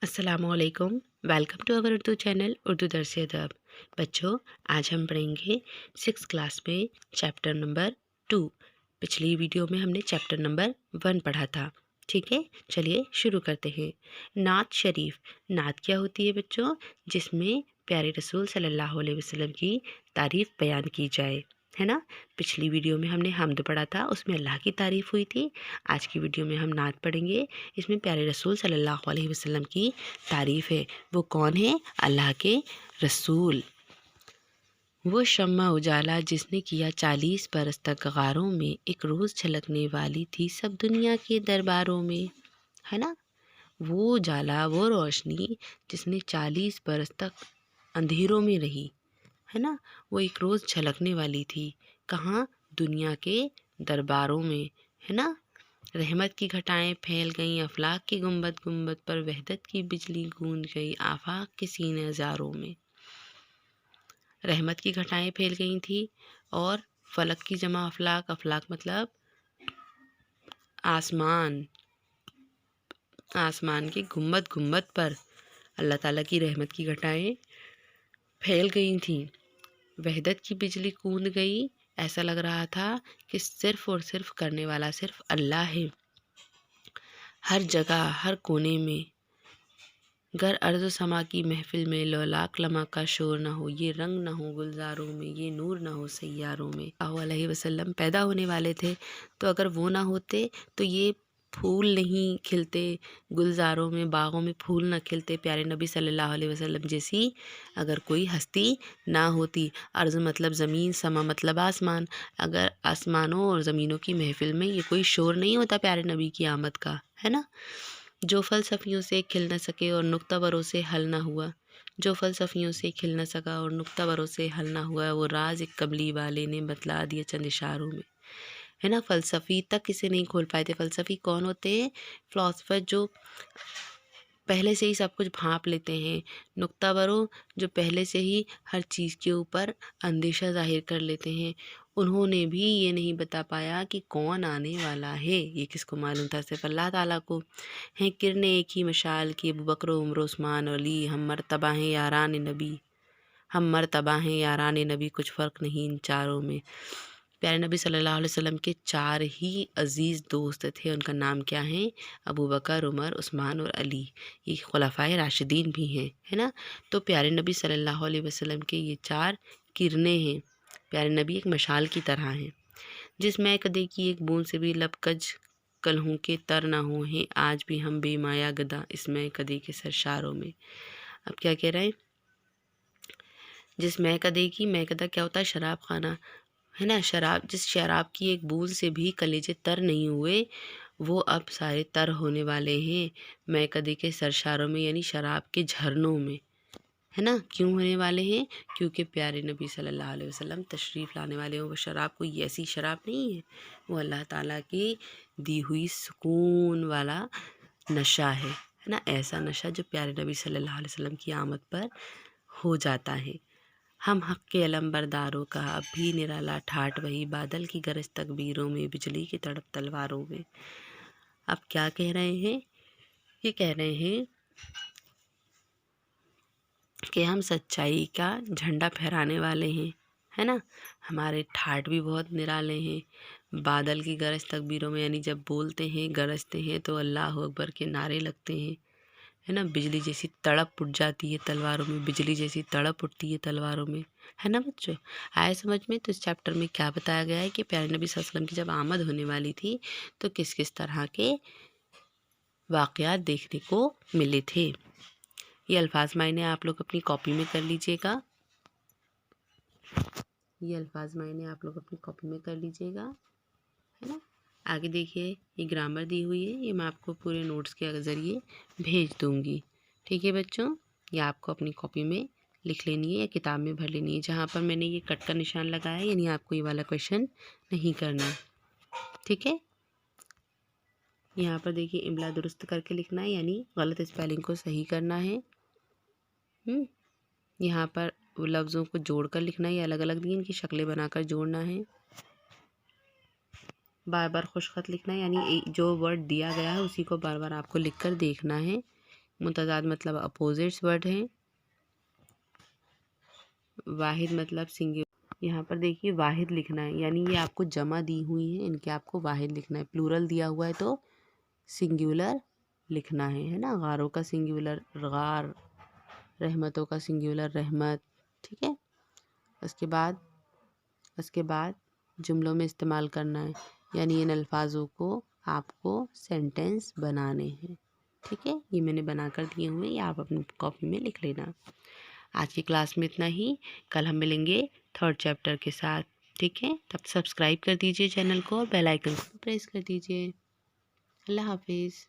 अस्सलाम वालेकुम। Welcome to our Urdu channel Urdu दर्स अदब। बच्चों, आज हम पढ़ेंगे 6th क्लास में चैप्टर नंबर 2। पिछली वीडियो में हमने चैप्टर नंबर 1 पढ़ा था। ठीक है, चलिए शुरू करते हैं। नात शरीफ। नात क्या होती है बच्चों? जिसमें प्यारे रसूल सल्लल्लाहु अलैहि वसल्लम की तारीफ़ बयान की जाए, है ना। पिछली वीडियो में हमने हम्द पढ़ा था, उसमें अल्लाह की तारीफ़ हुई थी। आज की वीडियो में हम नात पढ़ेंगे, इसमें प्यारे रसूल सल्लल्लाहु अलैहि वसल्लम की तारीफ़ है। वो कौन है? अल्लाह के रसूल। वो शम्मा उजाला जिसने किया 40 बरस तक गारों में, एक रोज़ झलकने वाली थी सब दुनिया के दरबारों में, है ना। वो उजाला, वो रोशनी जिसने 40 बरस तक अंधेरों में रही, है ना, वो एक रोज़ झलकने वाली थी। कहाँ? दुनिया के दरबारों में, है ना। रहमत की घटाएं फैल गईं अफलाक के गुंबद गुंबद पर, वहदत की बिजली गूंज गई आफाक के सीने हज़ारों में। रहमत की घटाएं फैल गई थी और फलक की जमा अफलाक, अफलाक मतलब आसमान, आसमान के गुंबद गुंबद पर अल्लाह ताला की रहमत की घटाएं फैल गई थीं। वहदत की बिजली कूद गई, ऐसा लग रहा था कि सिर्फ और सिर्फ करने वाला सिर्फ अल्लाह है। हर जगह, हर कोने में, गर अर्ज़ समा की महफिल में लौलाक लमा का शोर न हो, ये रंग न हो गुलजारों में, ये नूर न हो सैयारों में। अलैहि वसल्लम पैदा होने वाले थे, तो अगर वो ना होते तो ये फूल नहीं खिलते, गुलजारों में, बागों में फूल ना खिलते। प्यारे नबी सल्लल्लाहु अलैहि वसल्लम जैसी अगर कोई हस्ती ना होती। अर्ज़ मतलब ज़मीन, समा मतलब आसमान। अगर आसमानों और ज़मीनों की महफिल में ये कोई शोर नहीं होता प्यारे नबी की आमद का, है ना। जो फ़लसफ़ियों से खिल न सके और नुक्ताबरों से हल ना हुआ, जो फ़लसफ़ियों से खिल न सका और नुक्ताबरों से हल ना हुआ, वो राज़ एक कमली वाले ने बतला दिया चंद इशारों में, है ना। फ़लसफ़ी तक इसे नहीं खोल पाए थे। फ़लसफ़ी कौन होते हैं? फ़िलासफ़र जो पहले से ही सब कुछ भांप लेते हैं। नुक्ताबरों जो पहले से ही हर चीज़ के ऊपर अंदेशा ज़ाहिर कर लेते हैं। उन्होंने भी ये नहीं बता पाया कि कौन आने वाला है, ये किसको मालूम था? सिर्फ अल्लाह ताला को। हैं किरने एक ही मशाल की, अबू बकर उमर उस्मान अली, हम मर्तबा हैं यारान नबी, हम मर्तबा हैं यारान नबी, कुछ फ़र्क नहीं इन चारों में। प्यारे नबी सल्लल्लाहु अलैहि वसल्लम के 4 ही अज़ीज़ दोस्त थे। उनका नाम क्या है? अबू बकर, उमर, उस्मान और अली। ये खुलफ़ाए राशिदीन भी हैं, है ना। तो प्यारे नबी सल्लल्लाहु अलैहि वसल्लम के ये 4 किरणें हैं। प्यारे नबी एक मशाल की तरह हैं। जिस मैं कदे की एक बूंद से भी लबकज कलहों के तर ना हो, हैं आज भी हम बेमाया गदा इस मैं कदे के सरशारों में। अब क्या कह रहे हैं? जिस मैं कदे की, मैं कदा क्या होता है? शराब खाना, है ना। शराब, जिस शराब की एक बूंद से भी कलेजे तर नहीं हुए, वो अब सारे तर होने वाले हैं मैं कदे के सरशारों में, यानी शराब के झरनों में, है ना। क्यों होने वाले हैं? क्योंकि प्यारे नबी सल्लल्लाहु अलैहि वसल्लम तशरीफ़ लाने वाले हैं। वो शराब कोई ऐसी शराब नहीं है, वो अल्लाह ताला की दी हुई सुकून वाला नशा है ना। ऐसा नशा जो प्यारे नबी सल्लल्लाहु अलैहि वसल्लम की आमद पर हो जाता है। हम हक़ के अलमबरदारों का अब भी निराला ठाठ, वही बादल की गरज तकबीरों में, बिजली की तड़प तलवारों में। अब क्या कह रहे हैं? ये कह रहे हैं कि हम सच्चाई का झंडा फहराने वाले हैं, है ना। हमारे ठाठ भी बहुत निराले हैं। बादल की गरज तकबीरों में, यानी जब बोलते हैं, गरजते हैं तो अल्लाह अकबर के नारे लगते हैं, है ना। बिजली जैसी तड़प उठ जाती है तलवारों में, बिजली जैसी तड़प उठती है तलवारों में, है ना बच्चों। आए समझ में? तो इस चैप्टर में क्या बताया गया है कि प्यारे नबी सल्लल्लाहु अलैहि वसल्लम की जब आमद होने वाली थी तो किस किस तरह के वाक़यात देखने को मिले थे। ये अल्फाज मायने आप लोग अपनी कॉपी में कर लीजिएगा। ये अल्फाज मायने आप लोग अपनी कॉपी में कर लीजिएगा, है ना। आगे देखिए, ये ग्रामर दी हुई है, ये मैं आपको पूरे नोट्स के ज़रिए भेज दूँगी। ठीक है बच्चों, ये आपको अपनी कॉपी में लिख लेनी है या किताब में भर लेनी है। जहाँ पर मैंने ये कट का निशान लगाया है, यानी आपको ये वाला क्वेश्चन नहीं करना, ठीक है। यहाँ पर देखिए इमला दुरुस्त करके लिखना है, यानी गलत स्पेलिंग को सही करना है। यहाँ पर लफ्ज़ों को जोड़कर लिखना है, या अलग अलग दी इनकी शक्लें बनाकर जोड़ना है। बार बार खुशखत लिखना है, यानी जो वर्ड दिया गया है उसी को बार बार आपको लिखकर देखना है متضاد مطلب اپوزٹس ورڈ ہیں. واحد مطلب سنگولر. یہاں پر دیکھیے واحد لکھنا ہے، یعنی یہ آپ کو جمع دی ہوئی ہیں، ان کے آپ کو واحد لکھنا ہے. پلورل دیا ہوا ہے تو سنگولر لکھنا ہے نا. غاروں کا سنگولر غار، رحمتوں کا سنگولر رحمت. ٹھیک ہے. اس کے بعد جملوں میں استعمال کرنا ہے، یعنی ان الفاظوں کو آپ کو سینٹینس بنانے ہیں. ٹھیک ہے. یہ میں نے بنا کر دیے ہوئے، یہ آپ اپنی کاپی میں لکھ لینا. آج کی کلاس میں اتنا ہی. کل ہم ملیں گے 3rd چیپٹر کے ساتھ. ٹھیک ہے. تب سبسکرائب کر دیجئے چینل کو اور بیل آئیکن کو پریس کر دیجئے. اللہ حافظ.